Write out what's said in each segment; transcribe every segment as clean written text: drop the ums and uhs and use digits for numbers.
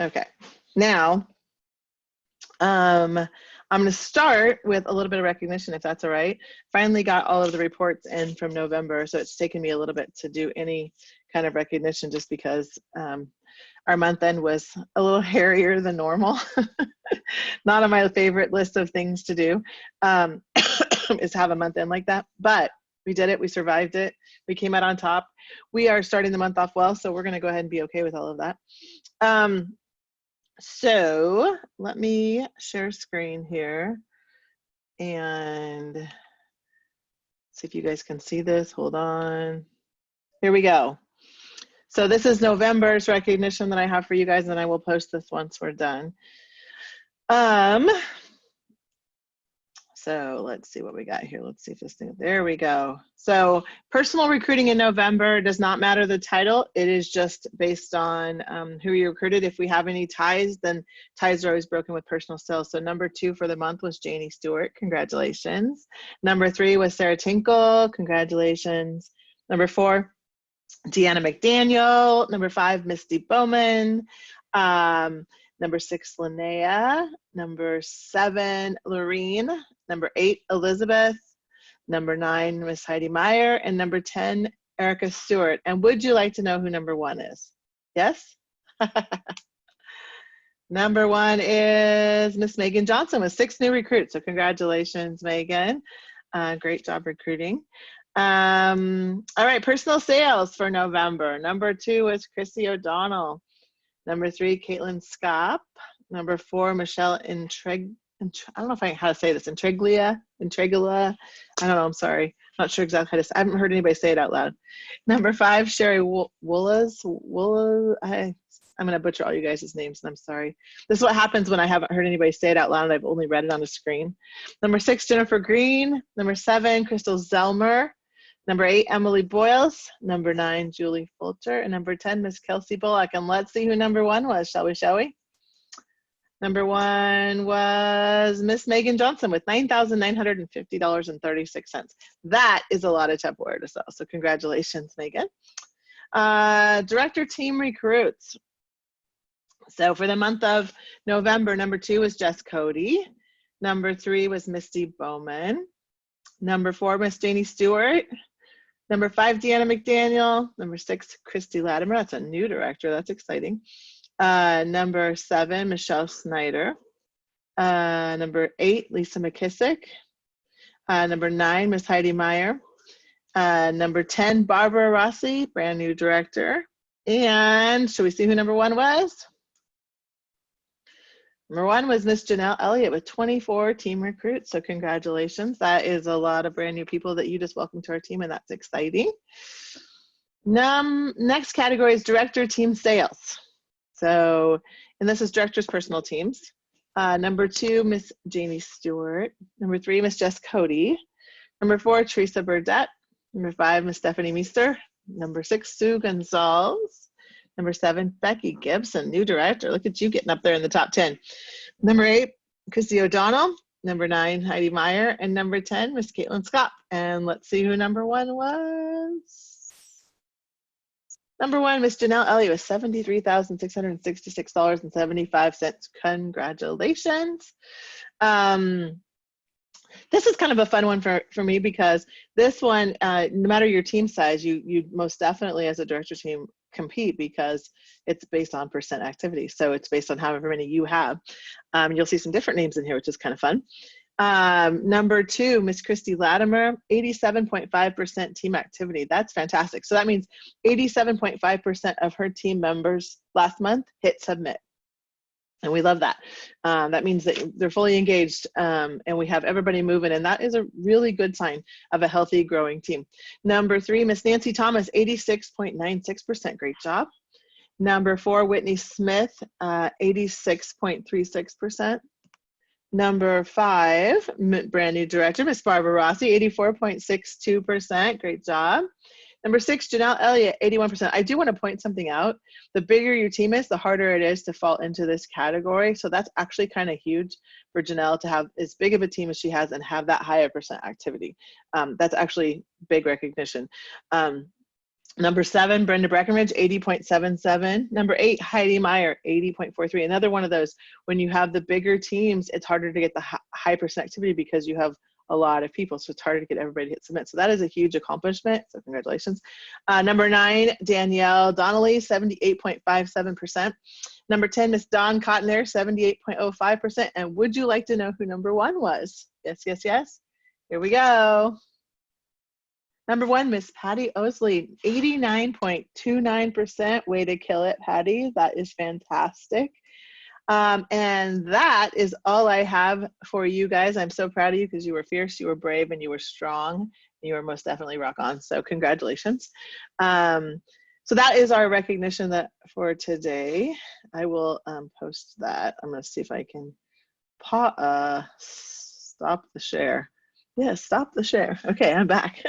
Okay, now I'm going to start with a little bit of recognition, if that's all right. Finally got all of the reports in from November, so it's taken me a little bit to do any kind of recognition just because our month end was a little hairier than normal. Not on my favorite list of things to do is have a month end like that, but we did it. We survived it. We came out on top. We are starting the month off well, so we're going to go ahead and be okay with all of that. So let me share screen here and see if you guys can see this. Hold on. Here we go. So this is November's recognition that I have for you guys, and I will post this once we're done. So let's see what we got here. Let's see if this thing, there we go. So personal recruiting in November does not matter the title. It is just based on who you recruited. If we have any ties, then ties are always broken with personal sales. So number 2 for the month was Janie Stewart. Congratulations. Number 3 was Sarah Tinkle. Congratulations. Number 4, Deanna McDaniel. Number 5, Misty Bowman. Number 6, Linnea. Number 7, Lorene. Number 8, Elizabeth. Number 9, Miss Heidi Meyer. And number 10, Erica Stewart. And would you like to know who number 1 is? Yes? Number 1 is Miss Megan Johnson with 6 new recruits. So congratulations, Megan. Great job recruiting. All right, personal sales for November. Number 2 was Chrissy O'Donnell. Number 3, Caitlin Scopp. Number 4, Michelle I don't know if I how to say this. Intriglia. I don't know. I'm sorry. I'm not sure exactly how to say. I haven't heard anybody say it out loud. Number 5, Sherry Woolas. I'm going to butcher all you guys' names, and I'm sorry. This is what happens when I haven't heard anybody say it out loud and I've only read it on the screen. Number 6, Jennifer Green. Number 7, Crystal Zelmer. Number 8, Emily Boyles. Number 9, Julie Fulcher. And number 10, Miss Kelsey Bullock. And let's see who number 1 was, shall we? Number 1 was Miss Megan Johnson with $9,950.36. That is a lot of Tupperware to sell. So congratulations, Megan. Director team recruits. So for the month of November, number 2 was Jess Cody. Number 3 was Misty Bowman. Number 4, Miss Janie Stewart. Number 5, Deanna McDaniel. Number 6, Christy Latimer. That's a new director. That's exciting. Number 7, Michelle Snyder. Number 8, Lisa McKissick. Number 9, Miss Heidi Meyer. Number 10, Barbara Rossi, brand new director. And should we see who number 1 was? Number 1 was Miss Janelle Elliott with 24 team recruits. So congratulations. That is a lot of brand new people that you just welcomed to our team, and that's exciting. Next category is director team sales. So, and this is director's personal teams. Number 2, Miss Janie Stewart. Number 3, Miss Jess Cody. Number 4, Teresa Burdette. Number 5, Miss Stephanie Meester. Number 6, Sue Gonzalez. Number 7, Becky Gibson, new director. Look at you getting up there in the top 10. Number 8, Christy O'Donnell. Number 9, Heidi Meyer. And number 10, Miss Caitlin Scott. And let's see who number 1 was. Number 1, Miss Janelle Elliott with $73,666.75. Congratulations. This is kind of a fun one for me because this one, no matter your team size, you most definitely as a director team compete because it's based on percent activity. So it's based on however many you have. You'll see some different names in here, which is kind of fun. Number 2, Miss Christy Latimer, 87.5% team activity. That's fantastic. So that means 87.5% of her team members last month hit submit. And we love that. That means that they're fully engaged and we have everybody moving, and that is a really good sign of a healthy, growing team. Number 3, Miss Nancy Thomas, 86.96%. Great job. Number 4, Whitney Smith, 86.36%. Number 5, brand new director, Miss Barbara Rossi, 84.62%. Great job. Number 6, Janelle Elliott, 81%. I do want to point something out. The bigger your team is, the harder it is to fall into this category. So that's actually kind of huge for Janelle to have as big of a team as she has and have that higher percent activity. That's actually big recognition. Number 7, Brenda Breckenridge, 80.77. Number 8, Heidi Meyer, 80.43. Another one of those, when you have the bigger teams, it's harder to get the high percent activity because you have a lot of people. So it's harder to get everybody to hit submit. So that is a huge accomplishment. So congratulations. Number 9, Danielle Donnelly, 78.57%. Number 10, Miss Dawn Cottoner, 78.05%. And would you like to know who number 1 was? Yes, yes, yes. Here we go. Number 1, Miss Patty Osley, 89.29%. Way to kill it, Patty. That is fantastic. And that is all I have for you guys. I'm so proud of you because you were fierce, you were brave, and you were strong. You were most definitely rock on. So congratulations. So that is our recognition that for today. I will post that. I'm going to see if I can stop the share. Yes, stop the share. Okay, I'm back.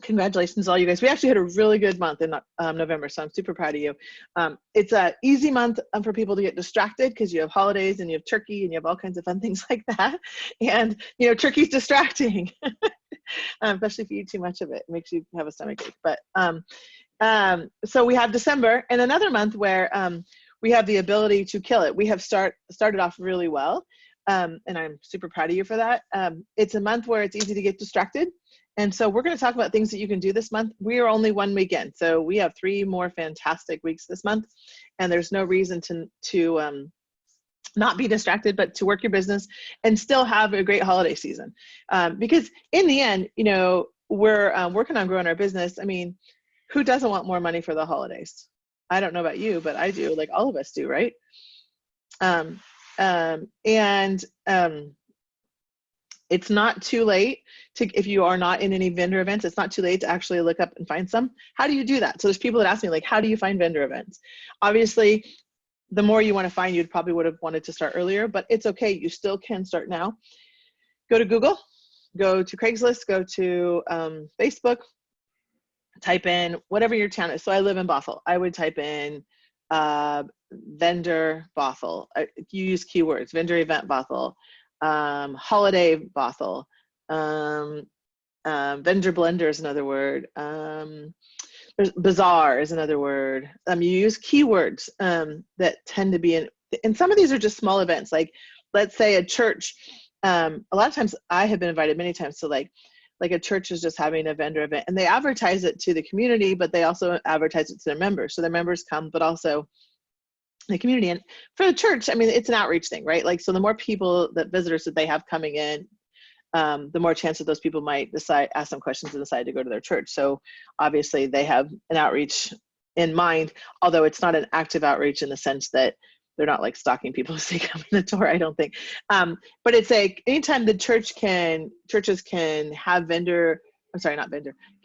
Congratulations all you guys. We actually had a really good month in November, so I'm super proud of you. It's an easy month for people to get distracted because you have holidays and you have turkey and you have all kinds of fun things like that. And, you know, turkey's distracting, especially if you eat too much of it. It makes you have a stomach ache. But so we have December and another month where we have the ability to kill it. We have started off really well. And I'm super proud of you for that. It's a month where it's easy to get distracted. And so we're going to talk about things that you can do this month. We are only 1 week in, so we have 3 more fantastic weeks this month. And there's no reason to not be distracted, but to work your business and still have a great holiday season. Because in the end, you know, we're working on growing our business. I mean, who doesn't want more money for the holidays? I don't know about you, but I do. Like all of us do, right? It's not too late if you are not in any vendor events, it's not too late to actually look up and find some. How do you do that? So there's people that ask me, like, how do you find vendor events? Obviously, the more you want to find, you probably would have wanted to start earlier, but it's okay. You still can start now. Go to Google, go to Craigslist, go to Facebook, type in whatever your town is. So I live in Bothell. I would type in vendor Bothell. You use keywords, vendor event Bothell. Holiday Bothell, vendor blender is another word. There's bazaar is another word. You use keywords that tend to be in, and some of these are just small events. Like, let's say a church. A lot of times I have been invited many times to like a church is just having a vendor event, and they advertise it to the community, but they also advertise it to their members. So their members come, but also the community. And for the church, I mean, it's an outreach thing, right? Like, so the more people, visitors that they have coming in, the more chance that those people might ask some questions and decide to go to their church. So obviously they have an outreach in mind, although it's not an active outreach in the sense that they're not like stalking people as they come in the door, I don't think. But it's like anytime the churches can have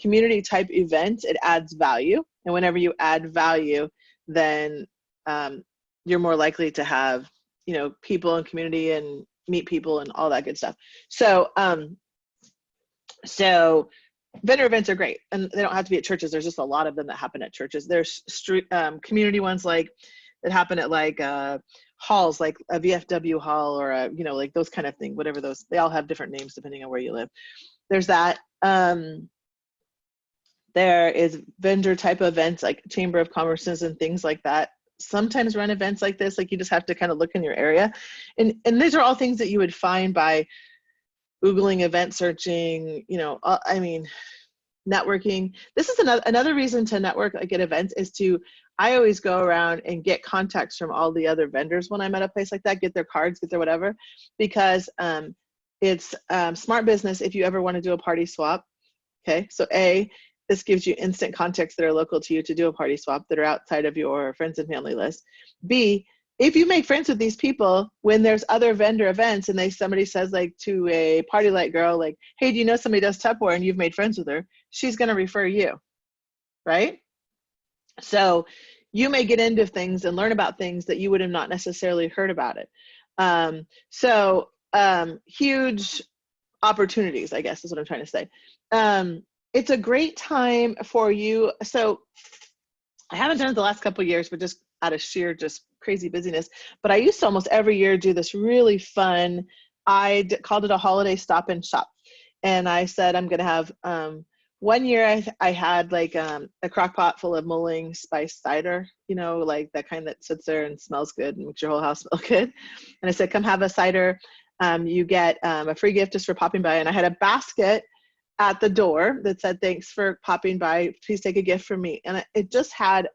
community type events, it adds value. And whenever you add value, then you're more likely to have, you know, people in community and meet people and all that good stuff. So, so vendor events are great, and they don't have to be at churches. There's just a lot of them that happen at churches. There's street community ones like that happen at like halls, like a VFW hall or a, you know, like those kind of thing, whatever those, they all have different names depending on where you live. There's that. There is vendor type events like Chamber of Commerce's and things like that. Sometimes run events like this, like you just have to kind of look in your area. And these are all things that you would find by Googling event searching, you know, I mean, networking. This is another reason to network like at events is I always go around and get contacts from all the other vendors when I'm at a place like that, get their cards, get their whatever, because it's smart business if you ever want to do a party swap. Okay, so this gives you instant contacts that are local to you to do a party swap that are outside of your friends and family list. B, if you make friends with these people, when there's other vendor events and somebody says like to a Party Light girl, like, hey, do you know somebody does Tupperware, and you've made friends with her, she's going to refer you, right? So you may get into things and learn about things that you would have not necessarily heard about it. Huge opportunities, I guess is what I'm trying to say. It's a great time for you. So I haven't done it the last couple of years, but just out of sheer just crazy busyness. But I used to almost every year do this really fun, I called it a holiday stop and shop. And I said, I'm going to have one year I had like a crock pot full of mulling spice cider, you know, like that kind that sits there and smells good and makes your whole house smell good. And I said, come have a cider. You get a free gift just for popping by. And I had a basket at the door that said, thanks for popping by. Please take a gift from me. And it just had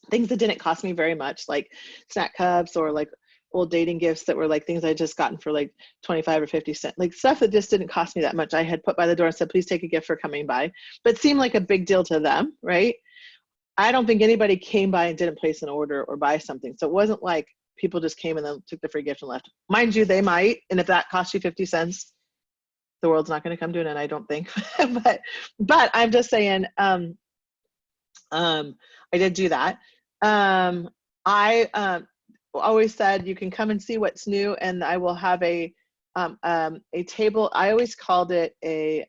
things that didn't cost me very much, like snack cups or like old dating gifts that were like things I just gotten for like 25 or 50 cents, like stuff that just didn't cost me that much. I had put by the door and said, please take a gift for coming by, but it seemed like a big deal to them, right? I don't think anybody came by and didn't place an order or buy something. So it wasn't like people just came and then took the free gift and left. Mind you, they might, and if that costs you 50 cents, the world's not going to come to an end, I don't think. but I'm just saying, I did do that. I always said you can come and see what's new, and I will have a table. I always called it a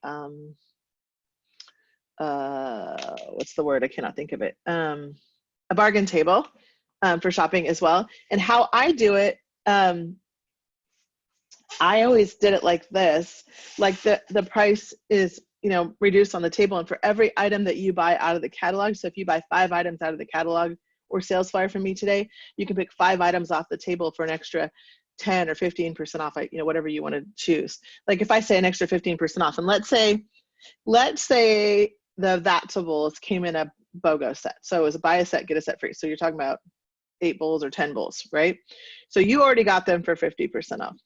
what's the word? I cannot think of it. A bargain table for shopping as well. And how I do it, I always did it like this, like the price is, you know, reduced on the table, and for every item that you buy out of the catalog, so if you buy 5 items out of the catalog or sales flyer from me today, you can pick 5 items off the table for an extra 10 or 15% off, you know, whatever you want to choose. Like if I say an extra 15% off, and let's say the That's a Bowls came in a BOGO set. So it was a buy a set, get a set free. So you're talking about 8 bowls or 10 bowls, right? So you already got them for 50% off.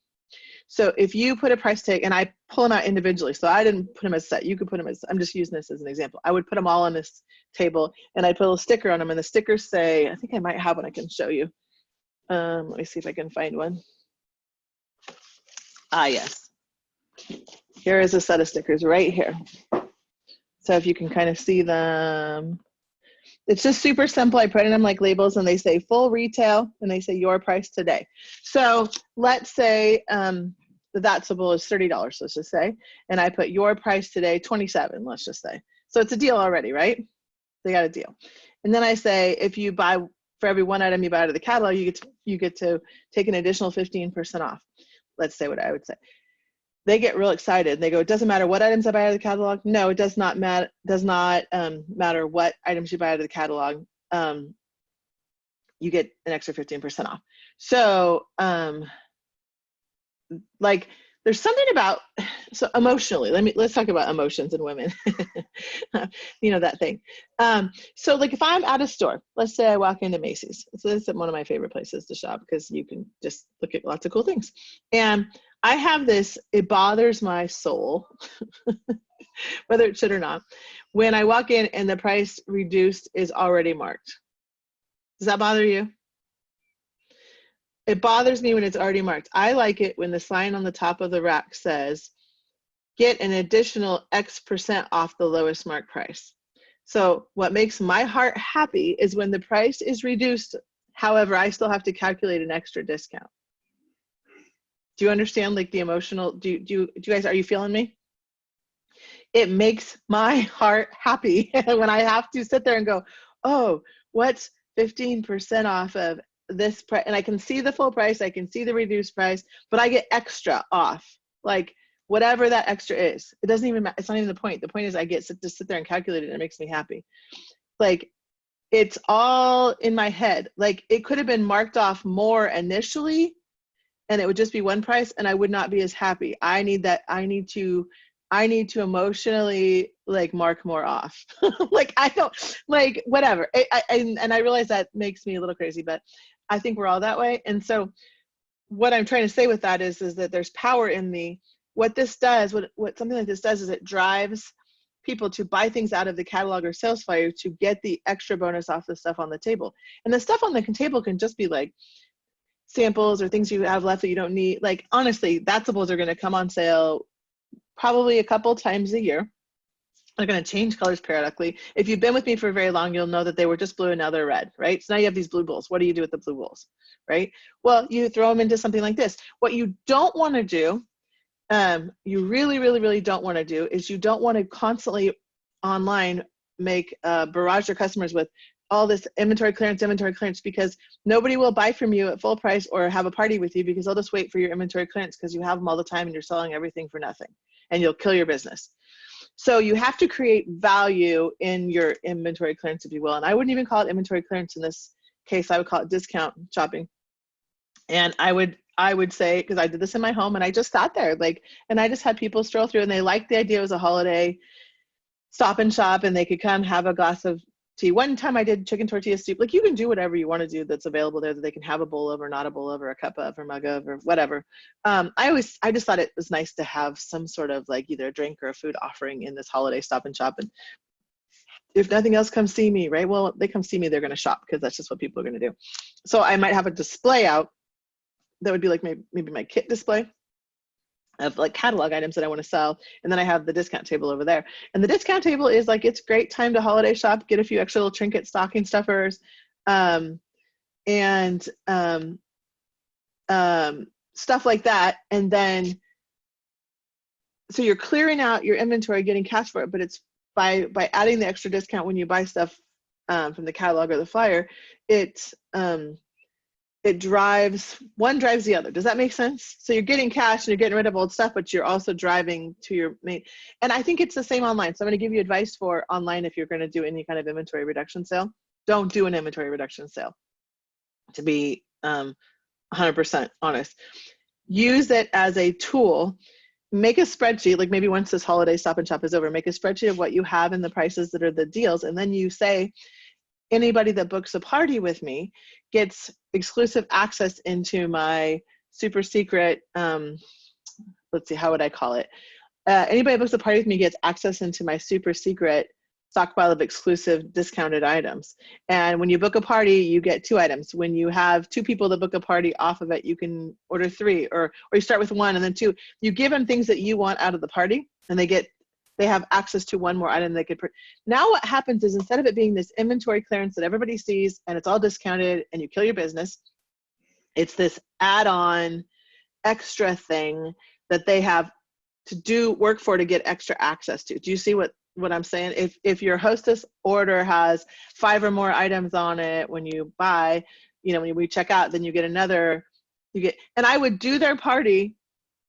So if you put a price tag, and I pull them out individually, so I didn't put them as set, you could put them as, I'm just using this as an example. I would put them all on this table, and I put a little sticker on them, and the stickers say, I think I might have one I can show you. Let me see if I can find one. Ah, yes. Here is a set of stickers right here. So if you can kind of see them, it's just super simple. I put in them like labels, and they say full retail, and they say your price today. So let's say the That's a Bowl is $30, let's just say, and I put your price today, $27, let's just say. So it's a deal already, right? They got a deal. And then I say, if you buy, for every 1 item you buy out of the catalog, you get to take an additional 15% off. Let's say what I would say. They get real excited. They go, it doesn't matter what items I buy out of the catalog. No, it does not matter. Matter what items you buy out of the catalog. You get an extra 15% off. So, like, there's something about, so emotionally, let's talk about emotions in women. You know, that thing. So like if I'm at a store, let's say I walk into Macy's. So this is one of my favorite places to shop because you can just look at lots of cool things. And I have this, it bothers my soul, whether it should or not, when I walk in and the price reduced is already marked. Does that bother you? It bothers me when it's already marked. I like it when the sign on the top of the rack says, get an additional X% off the lowest mark price. So what makes my heart happy is when the price is reduced, however, I still have to calculate an extra discount. Do you understand like the emotional, do you guys, are you feeling me? It makes my heart happy when I have to sit there and go, oh, what's 15% off of this price? And I can see the full price, I can see the reduced price, but I get extra off, like whatever that extra is. It doesn't even matter. It's not even the point. The point is I get to sit there and calculate it, and it makes me happy. Like it's all in my head. Like it could have been marked off more initially and it would just be one price and I would not be as happy. I need to emotionally like mark more off. Like I don't, like whatever. And I realize that makes me a little crazy, but I think we're all that way. And so what I'm trying to say with that is that there's power in what this does, what something like this does is it drives people to buy things out of the catalog or sales flyer to get the extra bonus off the stuff on the table. And the stuff on the table can just be like samples or things you have left that you don't need. Like honestly, That's a Bowls are going to come on sale probably a couple times a year. They're going to change colors periodically. If you've been with me for very long, you'll know that they were just blue and now they're red, right? So now you have these blue bowls. What do you do with the blue bowls, right? Well, you throw them into something like this. What you don't want to do, you really, really, really don't want to do is you don't want to constantly online make barrage your customers with all this inventory clearance, because nobody will buy from you at full price or have a party with you because they'll just wait for your inventory clearance because you have them all the time and you're selling everything for nothing and you'll kill your business. So you have to create value in your inventory clearance, if you will. And I wouldn't even call it inventory clearance in this case. I would call it discount shopping. And I would say, because I did this in my home and I just sat there like, and I just had people stroll through and they liked the idea it was a holiday stop and shop and they could come have a glass of tea. One time I did chicken tortilla soup. Like, you can do whatever you want to do that's available there that they can have a bowl of or not a bowl of or a cup of or mug of or whatever. I just thought it was nice to have some sort of like either a drink or a food offering in this holiday stop and shop. And if nothing else, come see me, right? Well, they come see me, they're going to shop because that's just what people are going to do. So I might have a display out that would be like maybe my kit display of like catalog items that I want to sell. And then I have the discount table over there. And the discount table is like, it's great time to holiday shop, get a few extra little trinkets, stocking stuffers, stuff like that. And then, so you're clearing out your inventory, getting cash for it, but it's by adding the extra discount when you buy stuff from the catalog or the flyer, one drives the other. Does that make sense? So you're getting cash and you're getting rid of old stuff, but you're also driving to your main. And I think it's the same online. So I'm going to give you advice for online if you're going to do any kind of inventory reduction sale. Don't do an inventory reduction sale, to be 100% honest. Use it as a tool. Make a spreadsheet, like maybe once this holiday stop and shop is over, make a spreadsheet of what you have and the prices that are the deals. And then you say, anybody that books a party with me gets exclusive access into my super secret, let's see, how would I call it? Anybody that books a party with me gets access into my super secret stockpile of exclusive discounted items. And when you book a party, you get 2 items. When you have 2 people that book a party off of it, you can order 3, or you start with 1 and then 2. You give them things that you want out of the party, and they have access to 1 more item they could. Now what happens is, instead of it being this inventory clearance that everybody sees and it's all discounted and you kill your business, it's this add-on extra thing that they have to do work for to get extra access to. Do you see what I'm saying? If your hostess order has 5 or more items on it, when you buy, when we check out, then you get another, and I would do their party,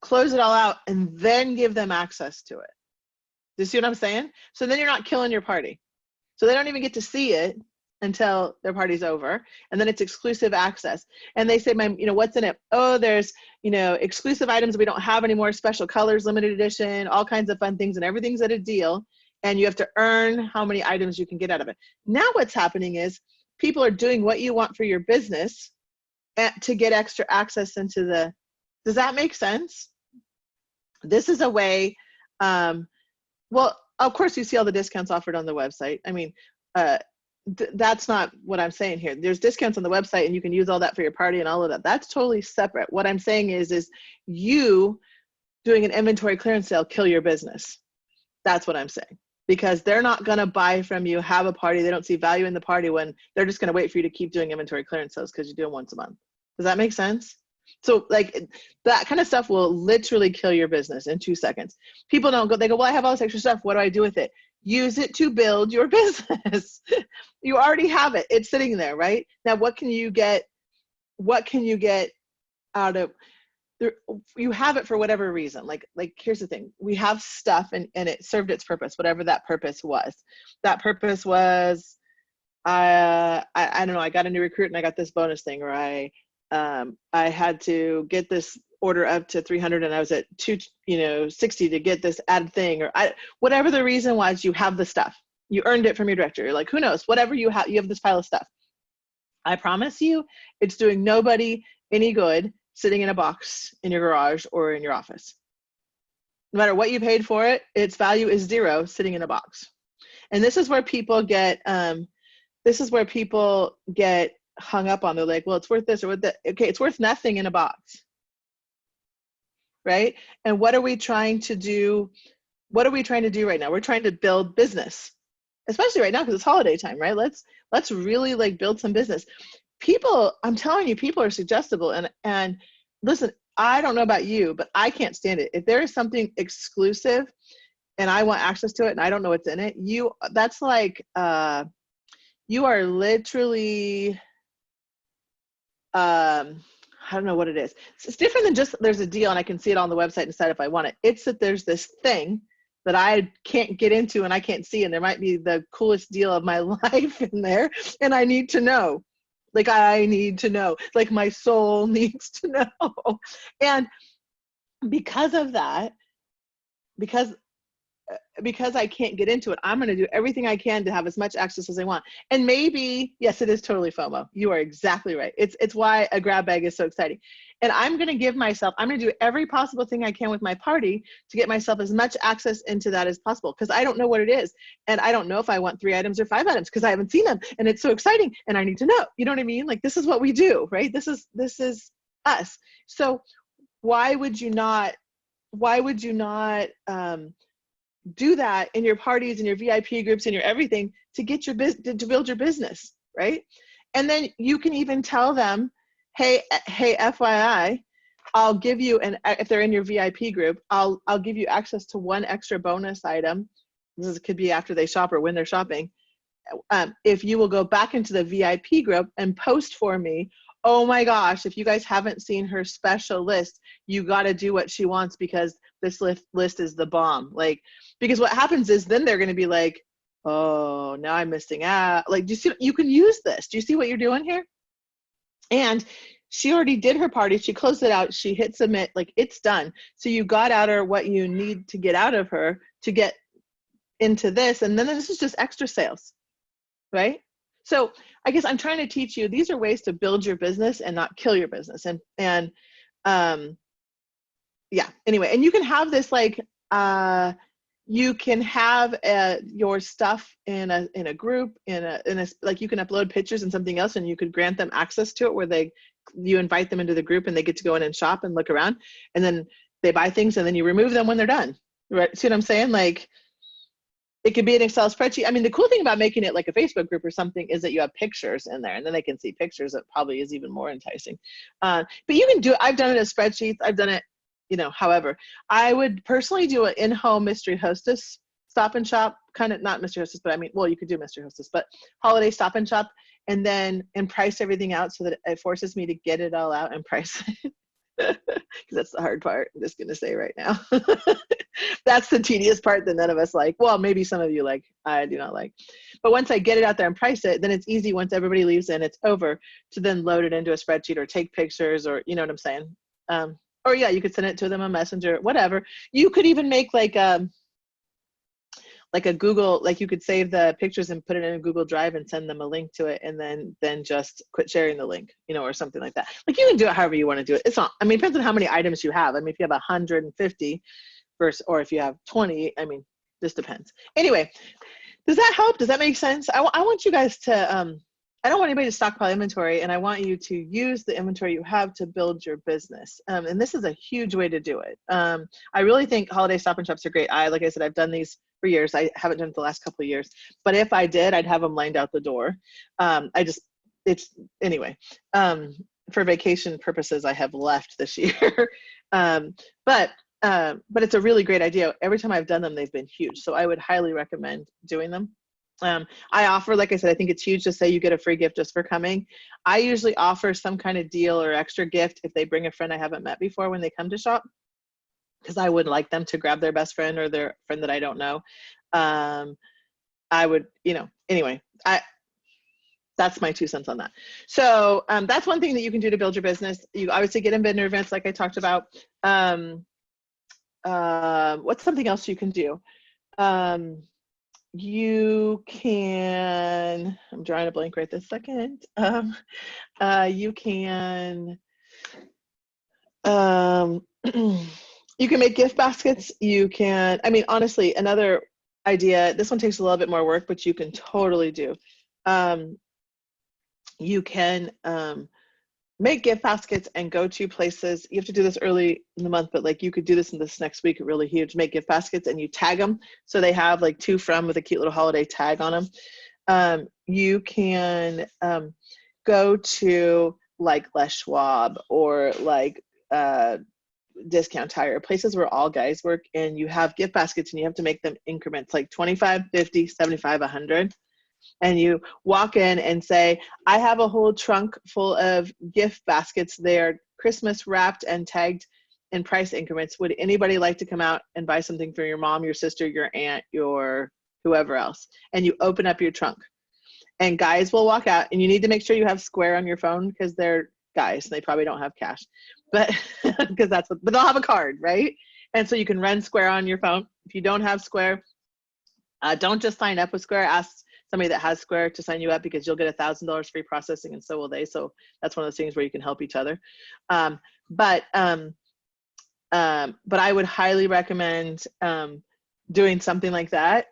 close it all out, and then give them access to it. Do you see what I'm saying? So then you're not killing your party. So they don't even get to see it until their party's over, and then it's exclusive access. And they say, what's in it? Oh, there's, exclusive items we don't have anymore, special colors, limited edition, all kinds of fun things, and everything's at a deal. And you have to earn how many items you can get out of it. Now what's happening is people are doing what you want for your business to get extra access into the, does that make sense? This is a way, well, of course you see all the discounts offered on the website. I mean, that's not what I'm saying here. There's discounts on the website and you can use all that for your party and all of that. That's totally separate. What I'm saying is you doing an inventory clearance sale kill your business. That's what I'm saying. Because they're not going to buy from you, have a party. They don't see value in the party when they're just going to wait for you to keep doing inventory clearance sales because you do them once a month. Does that make sense? So like that kind of stuff will literally kill your business in 2 seconds. People don't go, they go, well, I have all this extra stuff. What do I do with it? Use it to build your business. You already have it. It's sitting there, right? Now, what can you get out of there? You have it for whatever reason. Like here's the thing. We have stuff and it served its purpose, whatever that purpose was. That purpose was, I don't know, I got a new recruit and I got this bonus thing, or I had to get this order up to 300 and I was at 260 to get this added thing, or whatever the reason was. You have the stuff. You earned it from your director. You're like, who knows? Whatever you have this pile of stuff. I promise you, it's doing nobody any good sitting in a box in your garage or in your office. No matter what you paid for it, its value is 0 sitting in a box. And this is where people get hung up on. They're like, well, it's worth this or worth that. Okay, it's worth nothing in a box, right? And what are we trying to do? What are we trying to do right now? We're trying to build business, especially right now because it's holiday time, right? Let's really like build some business. People, I'm telling you, people are suggestible. And listen, I don't know about you, but I can't stand it. If there is something exclusive and I want access to it and I don't know what's in it, that's like, you are literally, I don't know what it is. It's different than just there's a deal and I can see it on the website and decide if I want it. It's that there's this thing that I can't get into and I can't see, and there might be the coolest deal of my life in there, and I need to know. Like, I need to know. Like, my soul needs to know. And because of that, because I can't get into it, I'm going to do everything I can to have as much access as I want. And maybe, yes, it is totally FOMO. You are exactly right. It's why a grab bag is so exciting. And I'm going to give myself, I'm going to do every possible thing I can with my party to get myself as much access into that as possible, because I don't know what it is. And I don't know if I want 3 items or 5 items, because I haven't seen them. And it's so exciting. And I need to know, you know what I mean? Like, this is what we do, right? This is us. So why would you not do that in your parties and your VIP groups and your everything to get your to build your business, right? And then you can even tell them, hey, FYI, I'll give you if they're in your VIP group, I'll give you access to 1 extra bonus item. This could be after they shop or when they're shopping. If you will go back into the VIP group and post for me, oh my gosh, if you guys haven't seen her special list, you got to do what she wants, because this list is the bomb. Like, because what happens is then they're going to be like, oh, now I'm missing out. Like, do you see, you can use this. Do you see what you're doing here? And she already did her party. She closed it out. She hit submit, like, it's done. So you got out her what you need to get out of her to get into this. And then this is just extra sales, right? So I guess I'm trying to teach you, these are ways to build your business and not kill your business. And yeah, anyway, and you can have this, like, you can have your stuff in a group, in a like, you can upload pictures and something else, and you could grant them access to it, where you invite them into the group and they get to go in and shop and look around, and then they buy things, and then you remove them when they're done, right? See what I'm saying? Like, it could be an Excel spreadsheet. I mean, the cool thing about making it like a Facebook group or something is that you have pictures in there, and then they can see pictures. That probably is even more enticing. But you can do it. I've done it as spreadsheets. I've done it, however. I would personally do an in-home mystery hostess stop and shop, kind of, not mystery hostess, but I mean, well, you could do mystery hostess, but holiday stop and shop, and price everything out so that it forces me to get it all out and price it. Because that's the hard part, I'm just going to say right now. That's the tedious part that none of us like. Well, maybe some of you like, I do not like. But once I get it out there and price it, then it's easy once everybody leaves and it's over to then load it into a spreadsheet or take pictures, or, you know what I'm saying? Or yeah, you could send it to them on Messenger, whatever. You could even make like a Google, like, you could save the pictures and put it in a Google Drive and send them a link to it, and then just quit sharing the link, or something like that. Like, you can do it however you want to do it. It's not, I mean, it depends on how many items you have. I mean, if you have 150 or if you have 20, I mean, this depends. Anyway, does that help? Does that make sense? I want you guys to, I don't want anybody to stockpile inventory, and I want you to use the inventory you have to build your business. And this is a huge way to do it. I really think holiday stop and shops are great. Like I said, I've done these for years. I haven't done it the last couple of years, but if I did, I'd have them lined out the door. Anyway, for vacation purposes, I have left this year. But it's a really great idea. Every time I've done them, they've been huge. So I would highly recommend doing them. I offer, like I said, I think it's huge to say you get a free gift just for coming. I usually offer some kind of deal or extra gift if they bring a friend I haven't met before when they come to shop, because I wouldn't like them to grab their best friend or their friend that I don't know. I would, anyway, that's my 2 cents on that. So that's one thing that you can do to build your business. You obviously get in vendor events, like I talked about. What's something else you can do? You can, I'm drawing a blank right this second. You can, you can make gift baskets. You can, I mean, honestly, another idea, this one takes a little bit more work, but you can totally do. You can make gift baskets and go to places. You have to do this early in the month, but like, you could do this in this next week, really huge. Make gift baskets and you tag them so they have like to from with a cute little holiday tag on them. You can go to like Les Schwab or like Discount Tire, places where all guys work, and you have gift baskets and you have to make them increments like 25, 50, 75, 100. And you walk in and say, I have a whole trunk full of gift baskets. They're Christmas wrapped and tagged in price increments. Would anybody like to come out and buy something for your mom, your sister, your aunt, your whoever else? And you open up your trunk, and guys will walk out, and you need to make sure you have Square on your phone because they're guys. They probably don't have cash, but because that's what, but they'll have a card, right? And so you can run Square on your phone. If you don't have Square, don't just sign up with Square. Ask somebody that has Square to sign you up, because you'll get $1,000 free processing, and so will they. So that's one of those things where you can help each other. But I would highly recommend doing something like that.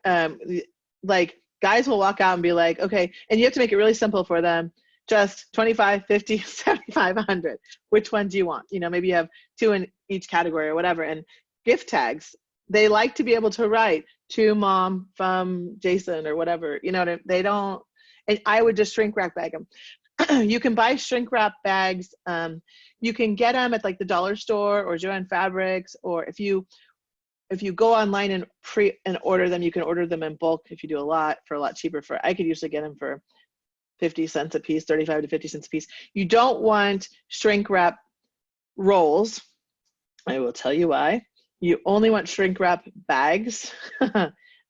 Like, guys will walk out and be like, okay, and you have to make it really simple for them. Just 25, 50, 75, 100. Which one do you want? You know, maybe you have 2 in each category or whatever. And gift tags, they like to be able to write to mom from Jason or whatever. You know, they don't, and I would just shrink wrap bag them. You can buy shrink wrap bags. You can get them at like the dollar store or Joann Fabrics, or if you go online and order them, you can order them in bulk if you do a lot for a lot cheaper. I could usually get them for 50 cents a piece, 35 to 50 cents a piece. You don't want shrink wrap rolls. I will tell you why. You only want shrink wrap bags.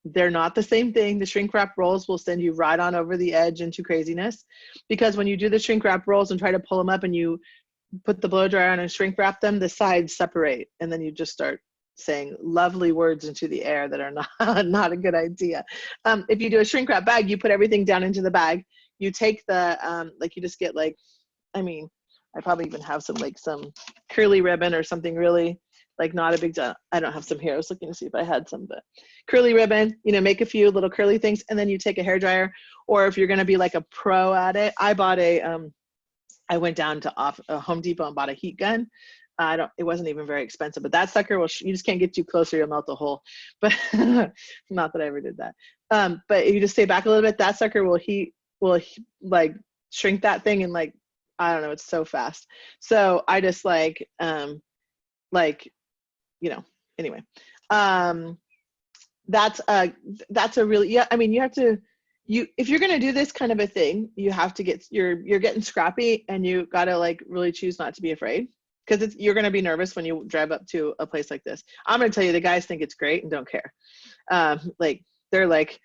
They're not the same thing. The shrink wrap rolls will send you right on over the edge into craziness, because when you do the shrink wrap rolls and try to pull them up and you put the blow dryer on and shrink wrap them, the sides separate, and then you just start saying lovely words into the air that are not a good idea. If you do a shrink wrap bag, you put everything down into the bag. You take the, like, you just get like, I mean, I probably even have some curly ribbon or something really like not a big deal. I don't have some here. I was looking to see if I had some, but curly ribbon, you know, make a few little curly things, and then you take a hair dryer, or if you're going to be like a pro at it, I went down to Home Depot and bought a heat gun. It wasn't even very expensive, but that sucker you just can't get too close or you'll melt the hole. But not that I ever did that. But if you just stay back a little bit, that sucker will like shrink that thing in like, I don't know, it's so fast. So I just like, you know, anyway, that's a really, yeah, I mean, you have to, if you're going to do this kind of a thing, you have to you're getting scrappy, and you got to like really choose not to be afraid, because you're going to be nervous when you drive up to a place like this. I'm going to tell you, the guys think it's great and don't care. Like, they're like,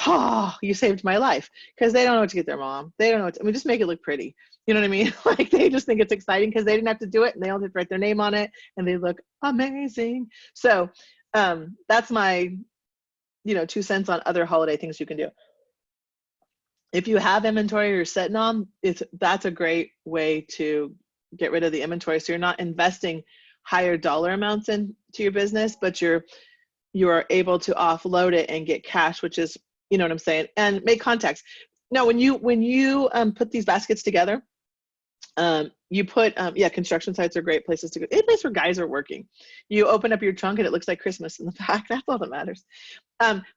oh, you saved my life, because they don't know what to get their mom. They don't know I mean, just make it look pretty. You know what I mean? Like, they just think it's exciting because they didn't have to do it, and they all have to write their name on it, and they look amazing. So that's my, 2 cents on other holiday things you can do. If you have inventory you're sitting on, that's a great way to get rid of the inventory. So you're not investing higher dollar amounts into your business, but you are able to offload it and get cash, which is, you know what I'm saying, and make contacts. Now, when you put these baskets together, you put, construction sites are great places to go. Any place where guys are working. You open up your trunk and it looks like Christmas in the back. That's all that matters.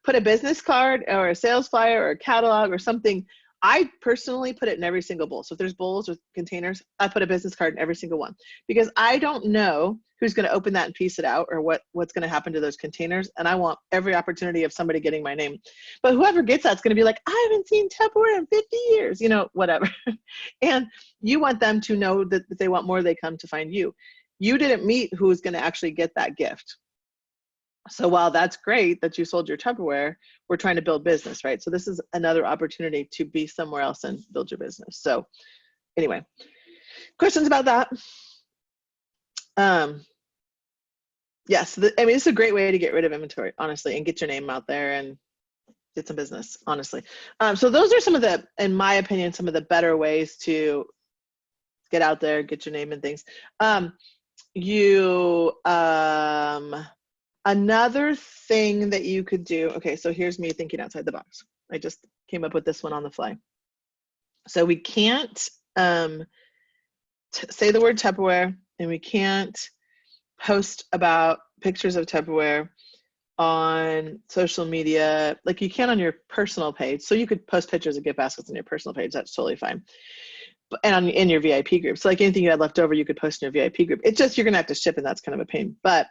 Put a business card or a sales flyer or a catalog or something. I personally put it in every single bowl. So if there's bowls or containers, I put a business card in every single one, because I don't know who's going to open that and piece it out, or what's going to happen to those containers. And I want every opportunity of somebody getting my name. But whoever gets that's going to be like, I haven't seen Tupperware in 50 years, whatever. And you want them to know that if they want more, they come to find you. You didn't meet who's going to actually get that gift. So while that's great that you sold your Tupperware, we're trying to build business, right? So this is another opportunity to be somewhere else and build your business. So anyway, questions about that? Yes, it's a great way to get rid of inventory, honestly, and get your name out there and get some business, honestly. So those are some of the, in my opinion, some of the better ways to get out there, get your name and things. Another thing that you could do, okay, so here's me thinking outside the box. I just came up with this one on the fly. So we can't say the word Tupperware, and we can't post about pictures of Tupperware on social media like you can on your personal page. So you could post pictures of gift baskets on your personal page. That's totally fine. And in your VIP group. So like anything you had left over, you could post in your VIP group. It's just you're going to have to ship, and that's kind of a pain. But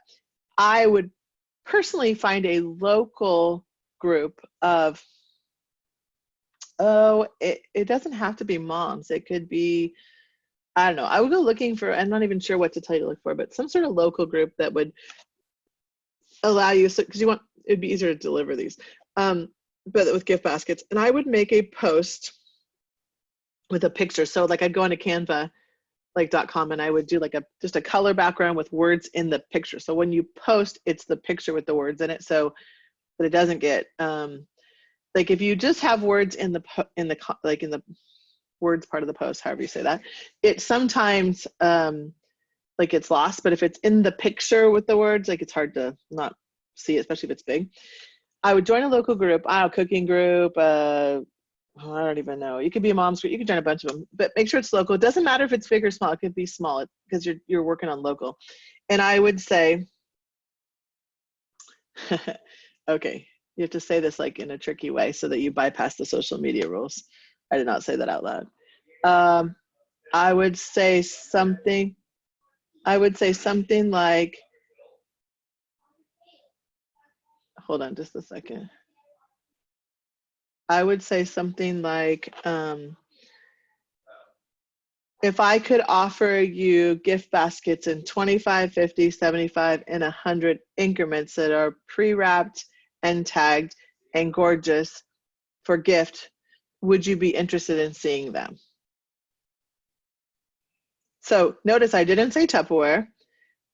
I would personally find a local group of, it doesn't have to be moms. It could be I don't know. I would go looking for, I'm not even sure what to tell you to look for, but some sort of local group that would allow you, so because you want, it'd be easier to deliver these, but with gift baskets. And I would make a post with a picture. So like I'd go into Canva, like .com, and I would do like just a color background with words in the picture. So when you post, it's the picture with the words in it, so that it doesn't get like if you just have words in the words part of the post, however you say that, it sometimes like it's lost. But if it's in the picture with the words, like it's hard to not see, especially if it's big. I would join a local group, I don't know, cooking group, I don't even know. You could be a mom's group. You could join a bunch of them, but make sure it's local. It doesn't matter if it's big or small. It could be small because you're working on local. And I would say, okay, you have to say this like in a tricky way so that you bypass the social media rules. I did not say that out loud. I would say something like, hold on just a second. I would say something like, if I could offer you gift baskets in 25, 50, 75, and 100 increments that are pre-wrapped and tagged and gorgeous for gift, would you be interested in seeing them? So notice I didn't say Tupperware.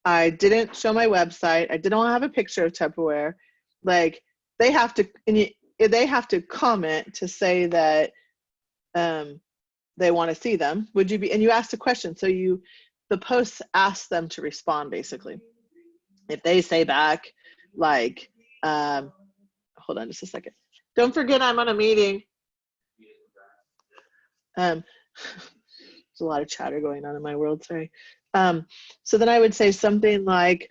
I didn't show my website. I didn't have a picture of Tupperware. Like they have to comment to say that they want to see them. Would you be, and you asked a question, so the posts ask them to respond basically. If they say back like, hold on just a second. Don't forget I'm on a meeting. There's a lot of chatter going on in my world, sorry. So then I would say something like,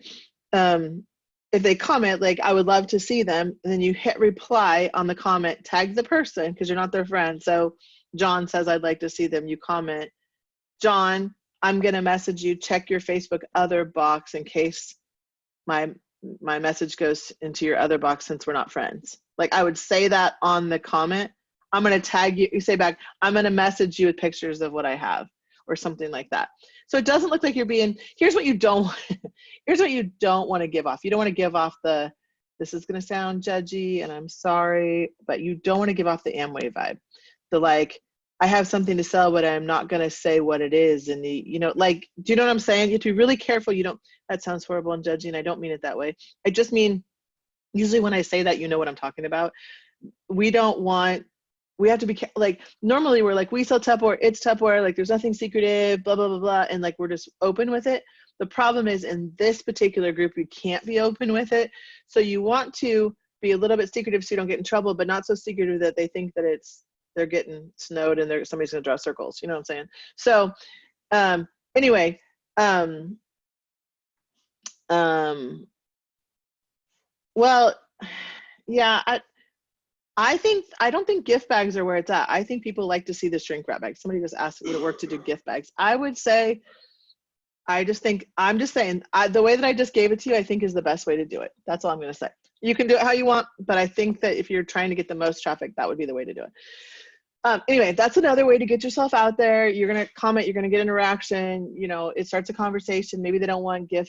if they comment, like, I would love to see them, and then you hit reply on the comment, tag the person, because you're not their friend. So John says, I'd like to see them. You comment, John, I'm going to message you, check your Facebook other box in case my message goes into your other box since we're not friends. Like I would say that on the comment. I'm going to tag you, you say back, I'm going to message you with pictures of what I have or something like that. So it doesn't look like you're being, here's what you don't want to give off. You don't want to give off the, this is going to sound judgy and I'm sorry, but you don't want to give off the Amway vibe. The like, I have something to sell, but I'm not going to say what it is. And like, do you know what I'm saying? You have to be really careful. That sounds horrible and judgy, and I don't mean it that way. I just mean, usually when I say that, you know what I'm talking about. We have to be like, normally we're like, we sell Tupperware, it's Tupperware, like there's nothing secretive, blah, blah, blah, blah. And like, we're just open with it. The problem is in this particular group, you can't be open with it. So you want to be a little bit secretive so you don't get in trouble, but not so secretive that they think that they're getting snowed and somebody's gonna draw circles. You know what I'm saying? So anyway, well, yeah, I don't think gift bags are where it's at. I think people like to see the shrink wrap bag. Somebody just asked would it work to do gift bags. I would say, I'm just saying, the way that I just gave it to you, I think is the best way to do it. That's all I'm going to say. You can do it how you want, but I think that if you're trying to get the most traffic, that would be the way to do it. Anyway, that's another way to get yourself out there. You're going to comment, you're going to get interaction, it starts a conversation. Maybe they don't want your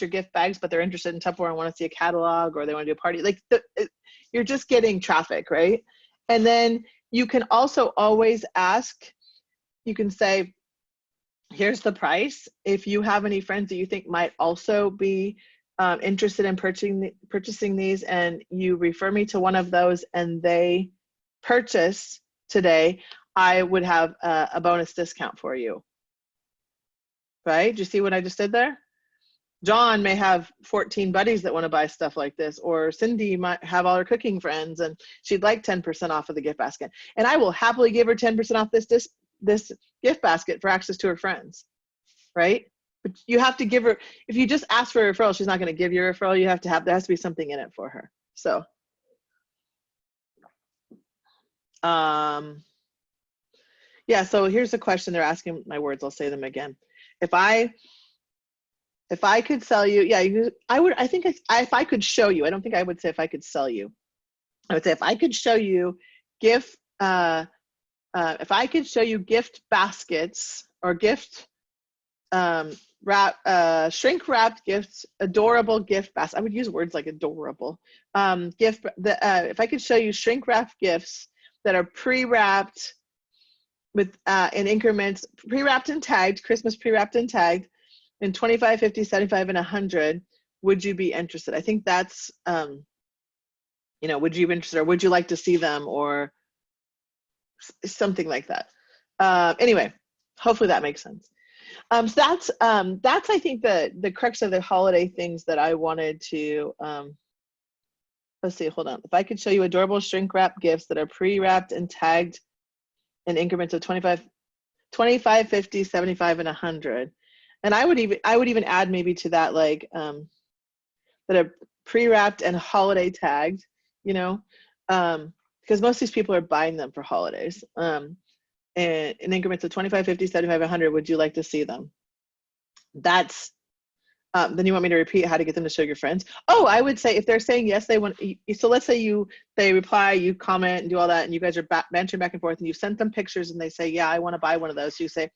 gift bags, but they're interested in Tupperware and want to see a catalog, or they want to do a party. Like you're just getting traffic, right? And then you can also always ask, you can say, here's the price. If you have any friends that you think might also be interested in purchasing these, and you refer me to one of those and they purchase today, I would have a bonus discount for you. Right? Do you see what I just did there? John may have 14 buddies that want to buy stuff like this, or Cindy might have all her cooking friends and she'd like 10% off of the gift basket. And I will happily give her 10% off this gift basket for access to her friends, right? But you have to give her, if you just ask for a referral, she's not going to give you a referral. There has to be something in it for her. So, yeah, so here's a question they're asking, my words, I'll say them again. If I could sell you, if I could show you, I don't think I would say if I could sell you. I would say if I could show you gift if I could show you gift baskets or gift shrink wrapped gifts, adorable gift baskets. I would use words like adorable. If I could show you shrink wrapped gifts that are pre-wrapped with in increments, pre-wrapped and tagged, Christmas pre-wrapped and tagged, in 25, 50, 75, and 100, would you be interested? I think that's, you know, would you be interested, or would you like to see them, or something like that. Anyway, hopefully that makes sense. So that's I think the crux of the holiday things that I wanted to, let's see, hold on. If I could show you adorable shrink wrap gifts that are pre-wrapped and tagged in increments of 25, 50, 75, and 100. And I would even add maybe to that, like, that are pre-wrapped and holiday tagged, you know, because most of these people are buying them for holidays. And in increments of 25, 50, 75, 100, would you like to see them? That's, then you want me to repeat how to get them to show your friends? Oh, I would say if they're saying yes, they want, so let's say they reply, you comment and do all that, and you guys are bantering back and forth, and you sent them pictures and they say, yeah, I want to buy one of those. So you say,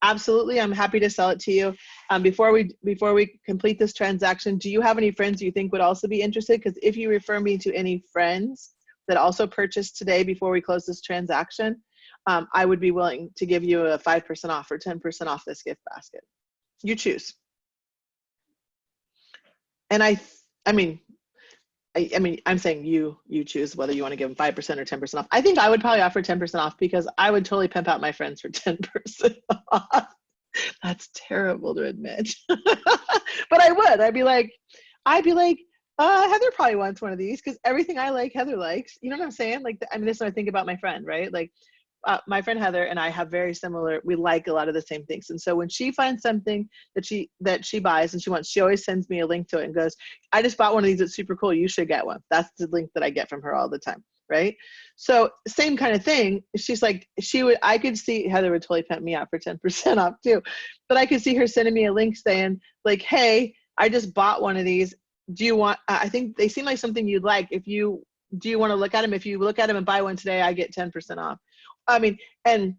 absolutely, I'm happy to sell it to you. Before we complete this transaction, do you have any friends you think would also be interested? Because if you refer me to any friends that also purchased today before we close this transaction, I would be willing to give you a 5% off or 10% off this gift basket. You choose. And I mean, I'm saying you choose whether you want to give them 5% or 10% off. I think I would probably offer 10% off because I would totally pimp out my friends for 10% off. That's terrible to admit. But I would. I'd be like, Heather probably wants one of these because everything I like, Heather likes. You know what I'm saying? Like, I mean, this is what I think about my friend, right? Like, my friend Heather and I have very similar, we like a lot of the same things. And so when she finds something that she buys and she always sends me a link to it and goes, I just bought one of these, it's super cool, you should get one. That's the link that I get from her all the time, right? So same kind of thing. She's like, I could see Heather would totally pimp me out for 10% off too. But I could see her sending me a link saying like, hey, I just bought one of these. Do you want, I think they seem like something you'd like. Do you want to look at them? If you look at them and buy one today, I get 10% off. I mean, and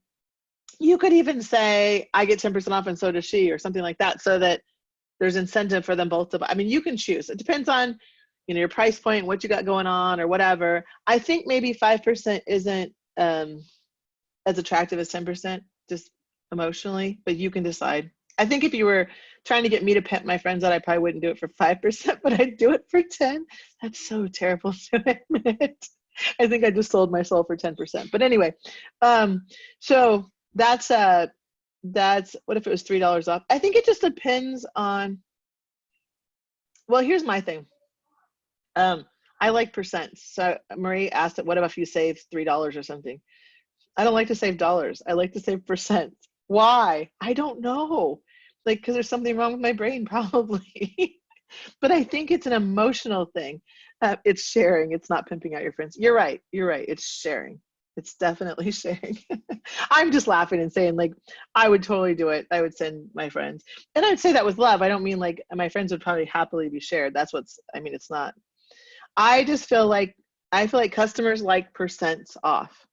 you could even say, I get 10% off and so does she, or something like that, so that there's incentive for them both to buy. I mean, you can choose. It depends on, you know, your price point, what you got going on or whatever. I think maybe 5% isn't as attractive as 10%, just emotionally, but you can decide. I think if you were trying to get me to pimp my friends out, I probably wouldn't do it for 5%, but I'd do it for 10. That's so terrible to admit. I think I just sold my soul for 10%. But anyway, so that's what if it was $3 off? I think it just depends on, well, here's my thing. I like percents. So Marie asked, what about if you save $3 or something? I don't like to save dollars. I like to save percents. Why? I don't know. Like, because there's something wrong with my brain, probably. But I think it's an emotional thing. It's sharing. It's not pimping out your friends. You're right. It's sharing. It's definitely sharing. I'm just laughing and saying, like, I would totally do it. I would send my friends. And I would say that with love. I don't mean like my friends would probably happily be shared. It's not. I feel like customers like percents off.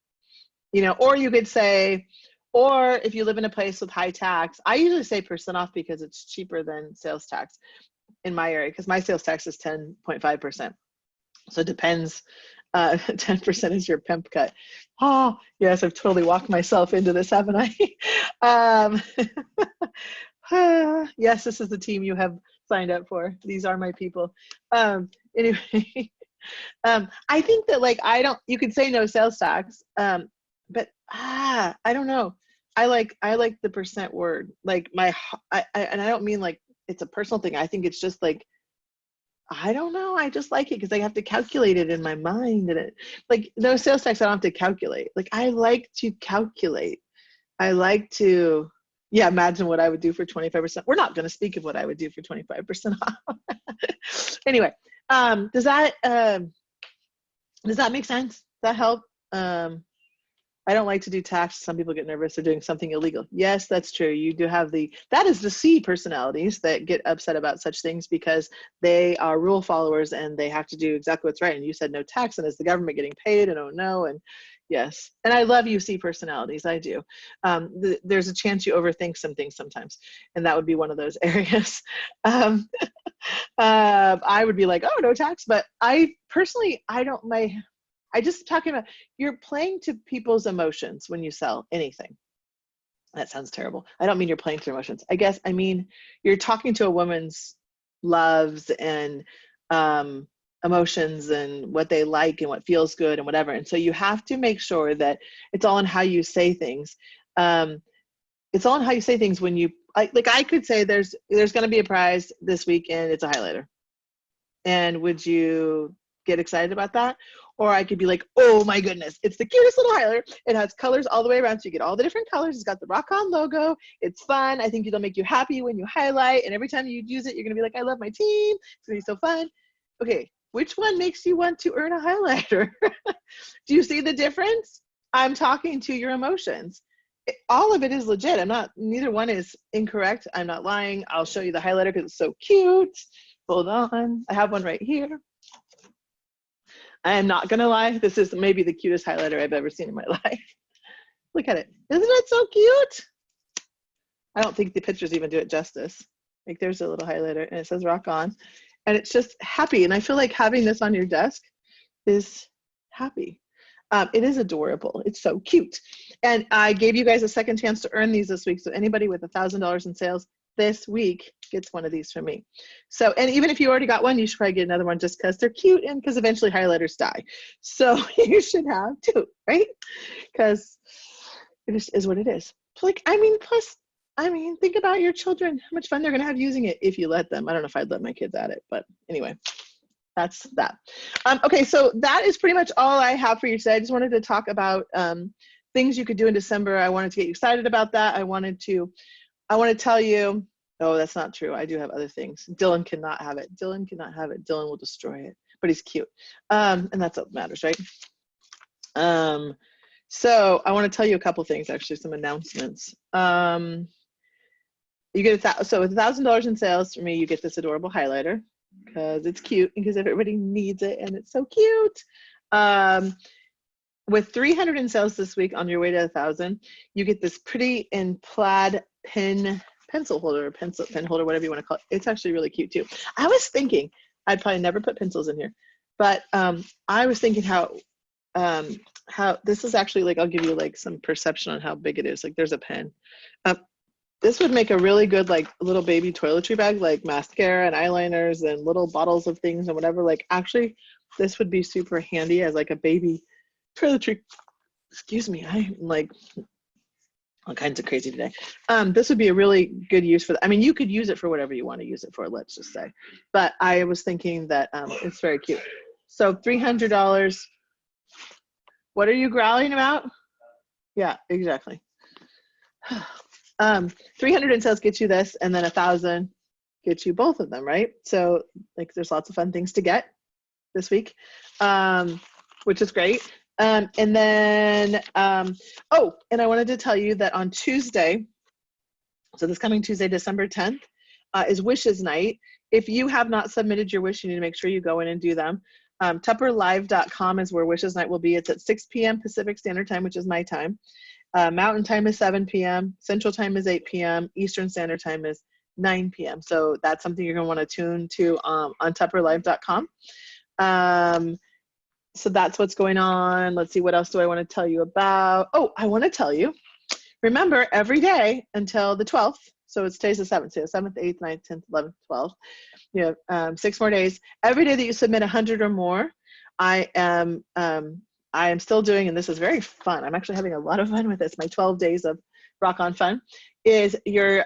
You know, or you could say, or if you live in a place with high tax, I usually say percent off because it's cheaper than sales tax in my area, because my sales tax is 10.5%. So it depends. 10% is your pimp cut. Oh, yes, I've totally walked myself into this, haven't I? Yes, this is the team you have signed up for. These are my people. Anyway, I think that, like, you could say no sales tax, but I don't know. I like the percent word. Like and I don't mean like it's a personal thing. I think it's just like, I don't know. I just like it because I have to calculate it in my mind. And it, like, no sales tax, I don't have to calculate. Like, I like to calculate. I like to, yeah, imagine what I would do for 25%. We're not going to speak of what I would do for 25% off. Anyway, does that make sense? Does that help? I don't like to do tax. Some people get nervous. They're doing something illegal. Yes, that's true. You do have that is the C personalities that get upset about such things because they are rule followers and they have to do exactly what's right. And you said no tax, and is the government getting paid? And oh no. And Yes. And I love UC personalities. I do. There's a chance you overthink some things sometimes. And that would be one of those areas. Um, I would be like, oh, no tax. But I personally, I just talking about, you're playing to people's emotions when you sell anything. That sounds terrible. I don't mean you're playing to emotions. I guess I mean you're talking to a woman's loves and emotions and what they like and what feels good and whatever. And so you have to make sure that it's all in how you say things. It's all in how you say things when you like. I could say there's going to be a prize this weekend. It's a highlighter. And would you get excited about that? Or I could be like, oh my goodness, it's the cutest little highlighter. It has colors all the way around, so you get all the different colors. It's got the Rock On logo. It's fun. I think it'll make you happy when you highlight. And every time you use it, you're gonna be like, I love my team. It's gonna be so fun. Okay, which one makes you want to earn a highlighter? Do you see the difference? I'm talking to your emotions. All of it is legit. Neither one is incorrect. I'm not lying. I'll show you the highlighter because it's so cute. Hold on, I have one right here. I am not gonna lie, this is maybe the cutest highlighter I've ever seen in my life. Look at it, isn't it so cute? I don't think the pictures even do it justice. Like there's a little highlighter and it says Rock On, and it's just happy. And I feel like having this on your desk is happy. It is adorable, it's so cute. And I gave you guys a second chance to earn these this week. So anybody with $1,000 in sales this week gets one of these from me. So, and even if you already got one, you should probably get another one just because they're cute and because eventually highlighters die. So you should have two, right? Because it is what it is. Like, I mean, plus, I mean, think about your children, how much fun they're going to have using it if you let them. I don't know if I'd let my kids at it, but anyway, that's that. Okay, so that is pretty much all I have for you today. I just wanted to talk about things you could do in December. I wanted to get you excited about that. I want to tell you, oh, that's not true. I do have other things. Dylan cannot have it. Dylan cannot have it. Dylan will destroy it, but he's cute. And that's what matters, right? So I want to tell you a couple things, actually, some announcements. You get so with $1,000 in sales for me, you get this adorable highlighter because it's cute and because everybody needs it and it's so cute. With 300 in sales this week on your way to 1,000, you get this pretty in plaid pencil holder, pen holder, whatever you want to call it. It's actually really cute too. I was thinking I'd probably never put pencils in here, but I was thinking how this is actually like, I'll give you like some perception on how big it is. Like there's a pen. This would make a really good like little baby toiletry bag, like mascara and eyeliners and little bottles of things and whatever. Like actually, this would be super handy as like a baby toiletry. Excuse me, I'm like all kinds of crazy today. This would be a really good use for that. I mean, you could use it for whatever you want to use it for, let's just say. But I was thinking that it's very cute. So $300. What are you growling about? Yeah, exactly. 300 in sales gets you this, and then 1,000 gets you both of them, right? So like there's lots of fun things to get this week, which is great. And then, oh, and I wanted to tell you that on Tuesday, so this coming Tuesday, December 10th, is Wishes Night. If you have not submitted your wish, you need to make sure you go in and do them. Tupperlive.com is where Wishes Night will be. It's at 6 p.m. Pacific Standard Time, which is my time. Mountain Time is 7 p.m. Central Time is 8 p.m. Eastern Standard Time is 9 p.m. So that's something you're going to want to tune to on Tupperlive.com. So that's what's going on. Let's see, what else do I want to tell you about? Oh, I want to tell you, remember every day until the 12th, so it's today's the 7th, so 7th, 8th, 9th, 10th, 11th, 12th, you have 6 more days. Every day that you submit 100 or more, I am still doing, and this is very fun. I'm actually having a lot of fun with this. My 12 days of Rock On Fun is your,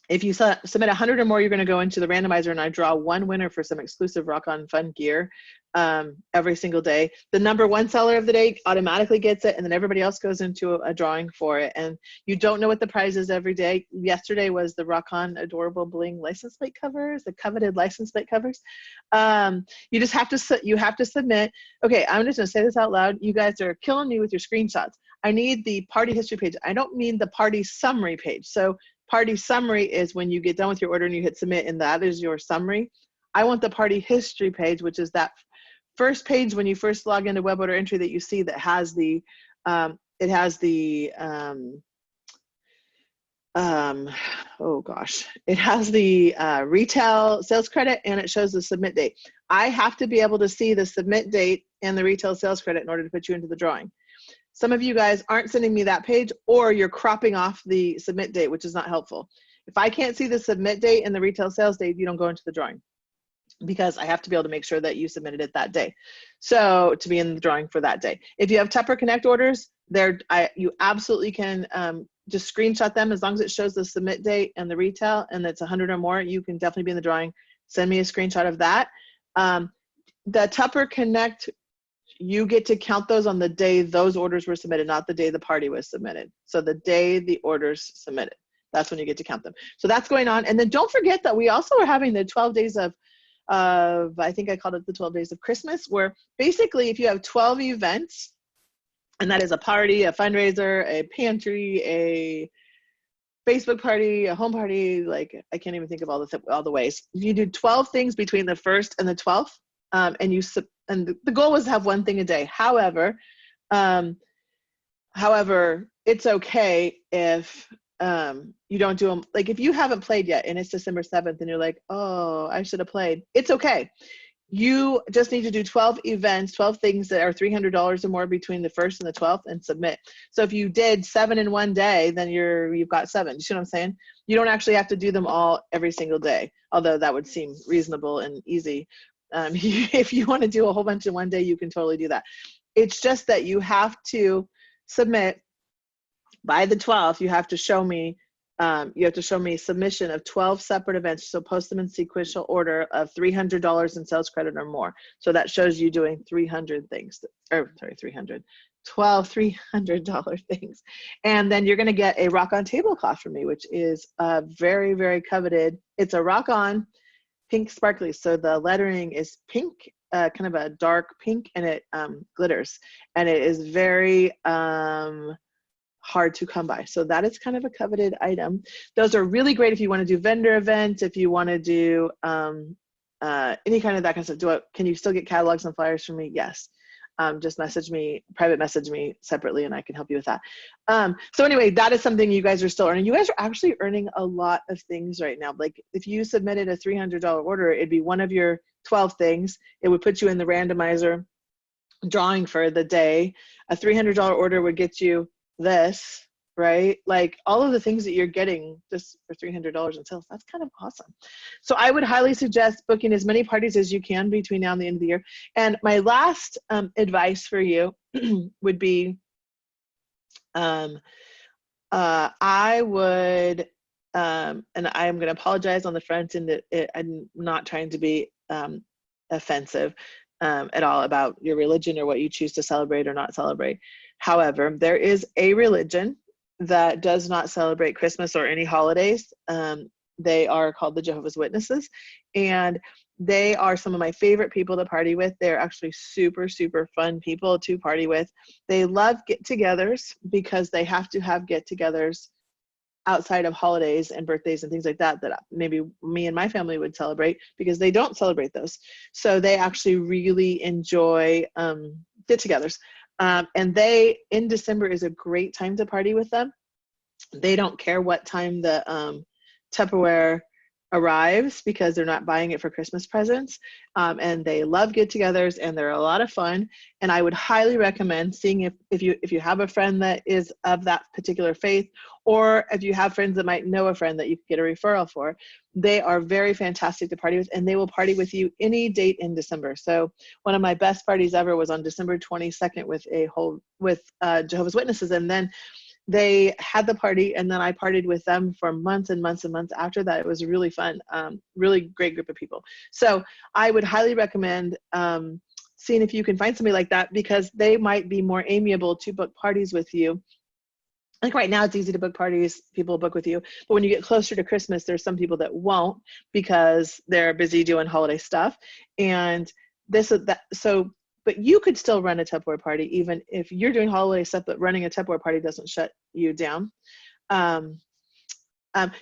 if you submit 100 or more, you're going to go into the randomizer and I draw one winner for some exclusive Rock On Fun gear every single day. The number one seller of the day automatically gets it, and then everybody else goes into a drawing for it. And you don't know what the prize is every day. Yesterday was the Rock On Adorable Bling license plate covers, the coveted license plate covers. You just have to submit. Okay, I'm just going to say this out loud. You guys are killing me with your screenshots. I need the party history page. I don't mean the party summary page. So party summary is when you get done with your order and you hit submit, and that is your summary. I want the party history page, which is that first page when you first log into web order entry that you see that has the, it has the, oh gosh, it has the retail sales credit and it shows the submit date. I have to be able to see the submit date and the retail sales credit in order to put you into the drawing. Some of you guys aren't sending me that page, or you're cropping off the submit date, which is not helpful. If I can't see the submit date and the retail sales date, you don't go into the drawing, because I have to be able to make sure that you submitted it that day. So to be in the drawing for that day. If you have Tupper Connect orders, you absolutely can just screenshot them. As long as it shows the submit date and the retail and it's 100 or more, you can definitely be in the drawing. Send me a screenshot of that. The Tupper Connect, you get to count those on the day those orders were submitted, not the day the party was submitted. So the day the orders submitted, that's when you get to count them. So that's going on. And then don't forget that we also are having the 12 days of I think I called it the 12 days of Christmas, where basically if you have 12 events, and that is a party, a fundraiser, a pantry, a Facebook party, a home party, like I can't even think of all the ways. You do 12 things between the 1st and the 12th, and the goal was to have one thing a day. However, it's okay if you don't do them. Like if you haven't played yet and it's December 7th and you're like, oh, I should have played. It's okay. You just need to do 12 events, 12 things that are $300 or more between the 1st and the 12th and submit. So if you did 7 in one day, then you've got 7. You see what I'm saying? You don't actually have to do them all every single day, although that would seem reasonable and easy. If you want to do a whole bunch in one day, you can totally do that. It's just that you have to submit by the 12th. You have to show me submission of 12 separate events. So post them in sequential order of $300 in sales credit or more. So that shows you doing 300 things, or sorry, 12 $300 things. And then you're going to get a rock on tablecloth from me, which is very, very coveted. It's a rock on pink sparkly. So the lettering is pink, kind of a dark pink, and it glitters, and it is very hard to come by. So that is kind of a coveted item. Those are really great if you want to do vendor events, if you want to do any kind of that kind of stuff. Can you still get catalogs and flyers from me? Yes. Just private message me separately, and I can help you with that. So anyway, that is something you guys are still earning. You guys are actually earning a lot of things right now. Like if you submitted a $300 order, it'd be one of your 12 things. It would put you in the randomizer drawing for the day. A $300 order would get you this, right? Like all of the things that you're getting just for $300 in sales, that's kind of awesome. So I would highly suggest booking as many parties as you can between now and the end of the year. And my last advice for you would be, I would, and I'm going to apologize on the front end that I'm not trying to be offensive at all about your religion or what you choose to celebrate or not celebrate. However, there is a religion that does not celebrate Christmas or any holidays. They are called the Jehovah's Witnesses, and they are some of my favorite people to party with. They're actually super, super fun people to party with. They love get-togethers because they have to have get-togethers outside of holidays and birthdays and things like that maybe me and my family would celebrate, because they don't celebrate those. So they actually really enjoy get-togethers. And in December is a great time to party with them. They don't care what time the Tupperware arrives, because they're not buying it for Christmas presents. And they love get-togethers, and they're a lot of fun. And I would highly recommend seeing if you have a friend that is of that particular faith, or if you have friends that might know a friend that you could get a referral for. They are very fantastic to party with, and they will party with you any date in December. So one of my best parties ever was on December 22nd with Jehovah's Witnesses, and then they had the party, and then I partied with them for months and months and months after that. It was really fun, really great group of people. So I would highly recommend seeing if you can find somebody like that, because they might be more amiable to book parties with you. Like right now, it's easy to book parties, people book with you. But when you get closer to Christmas, there's some people that won't, because they're busy doing holiday stuff. And but you could still run a Tupperware party, even if you're doing holiday stuff, but running a Tupperware party doesn't shut you down.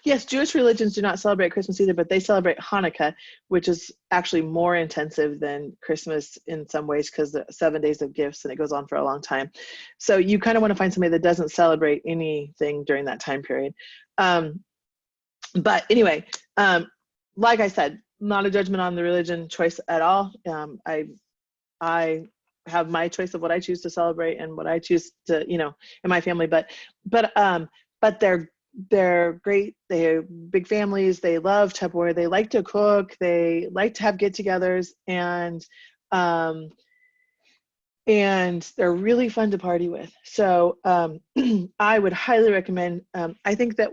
Yes, Jewish religions do not celebrate Christmas either, but they celebrate Hanukkah, which is actually more intensive than Christmas in some ways because the 7 days of gifts and it goes on for a long time. So you kind of want to find somebody that doesn't celebrate anything during that time period. But anyway, like I said, not a judgment on the religion choice at all. I have my choice of what I choose to celebrate and what I choose to, in my family. But they're great. They have big families. They love Tupperware. They like to cook. They like to have get-togethers, and they're really fun to party with. So I would highly recommend. I think that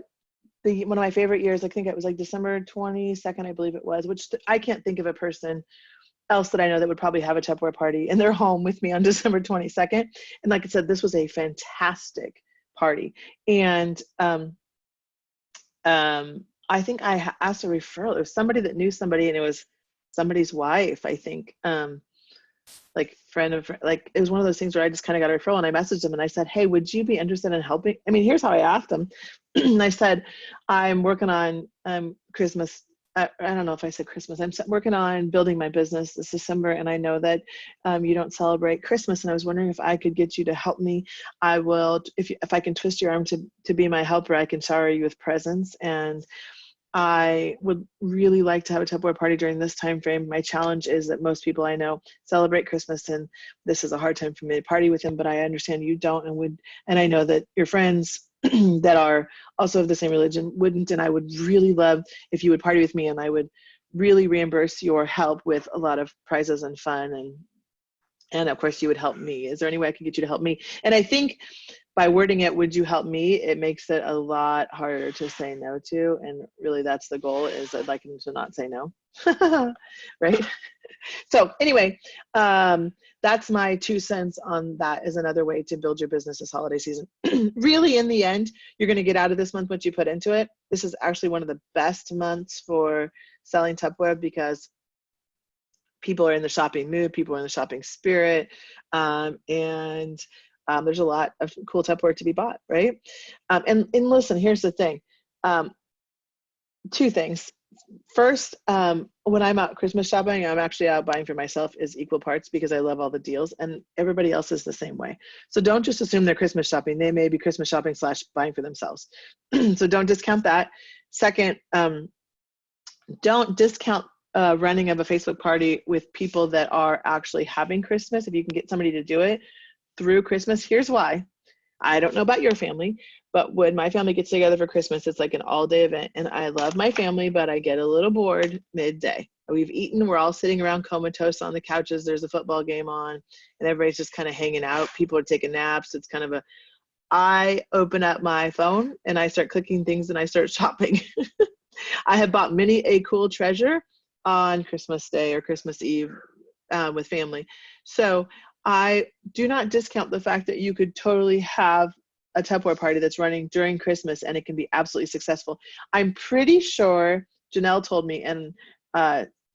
one of my favorite years, I think it was like December 22nd, I believe it was, which I can't think of a person else that I know that would probably have a Tupperware party in their home with me on December 22nd. And like I said, this was a fantastic party. And I think I asked a referral. It was somebody that knew somebody, and it was somebody's wife, I think. Like friend of, like, it was one of those things where I just kind of got a referral, and I messaged them and I said, hey, would you be interested in helping? I mean, here's how I asked them. I said, I'm working on Christmas. I don't know if I said Christmas. I'm working on building my business this December, and I know that you don't celebrate Christmas, and I was wondering if I could get you to help me. I will, if I can twist your arm to be my helper, I can shower you with presents, and I would really like to have a Tupperware party during this time frame. My challenge is that most people I know celebrate Christmas, and this is a hard time for me to party with them, but I understand you don't, and I know that your friends that are also of the same religion wouldn't, and I would really love if you would party with me, and I would really reimburse your help with a lot of prizes and fun, and of course you would help me. Is there any way I could get you to help me? And I think by wording it, would you help me, it makes it a lot harder to say no to, and really that's the goal, is I'd like him to not say no. Right? So anyway, that's my 2 cents on that, is another way to build your business this holiday season. Really, in the end, you're going to get out of this month what you put into it. This is actually one of the best months for selling Tupperware because people are in the shopping mood, people are in the shopping spirit, and there's a lot of cool Tupperware to be bought, right? And listen, here's the thing. 2 things. First, when I'm out Christmas shopping, I'm actually out buying for myself is equal parts, because I love all the deals, and everybody else is the same way. So don't just assume they're Christmas shopping. They may be Christmas shopping / buying for themselves. So don't discount that. Second, don't discount running of a Facebook party with people that are actually having Christmas. If you can get somebody to do it through Christmas, here's why. I don't know about your family, but when my family gets together for Christmas, it's like an all-day event, and I love my family, but I get a little bored midday. We've eaten, we're all sitting around comatose on the couches, there's a football game on, and everybody's just kind of hanging out. People are taking naps. It's kind of I open up my phone and I start clicking things and I start shopping. I have bought many a cool treasure on Christmas Day or Christmas Eve with family. So I do not discount the fact that you could totally have a Tupperware party that's running during Christmas, and it can be absolutely successful. I'm pretty sure Janelle told me, and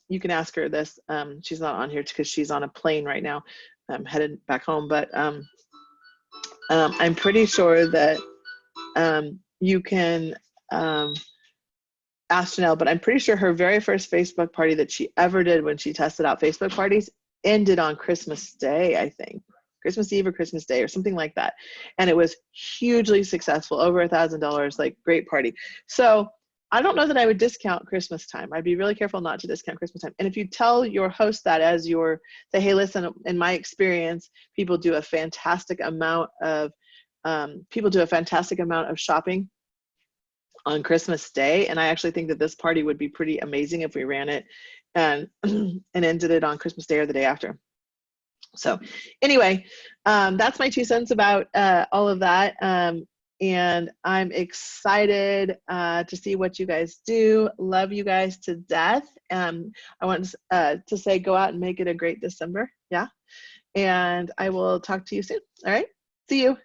you can ask her this. She's not on here because she's on a plane right now. I'm headed back home, but I'm pretty sure that you can ask Janelle, but I'm pretty sure her very first Facebook party that she ever did when she tested out Facebook parties ended on Christmas Day, I think. Christmas Eve or Christmas Day or something like that. And it was hugely successful, over $1,000, like great party. So I don't know that I would discount Christmas time. I'd be really careful not to discount Christmas time. And if you tell your host that as your, say, hey, listen, in my experience, people do a fantastic amount of shopping on Christmas Day. And I actually think that this party would be pretty amazing if we ran it and ended it on Christmas Day or the day after. So anyway, that's my 2 cents about all of that. And I'm excited to see what you guys do. Love you guys to death. I want to say, go out and make it a great December. Yeah. And I will talk to you soon. All right. See you.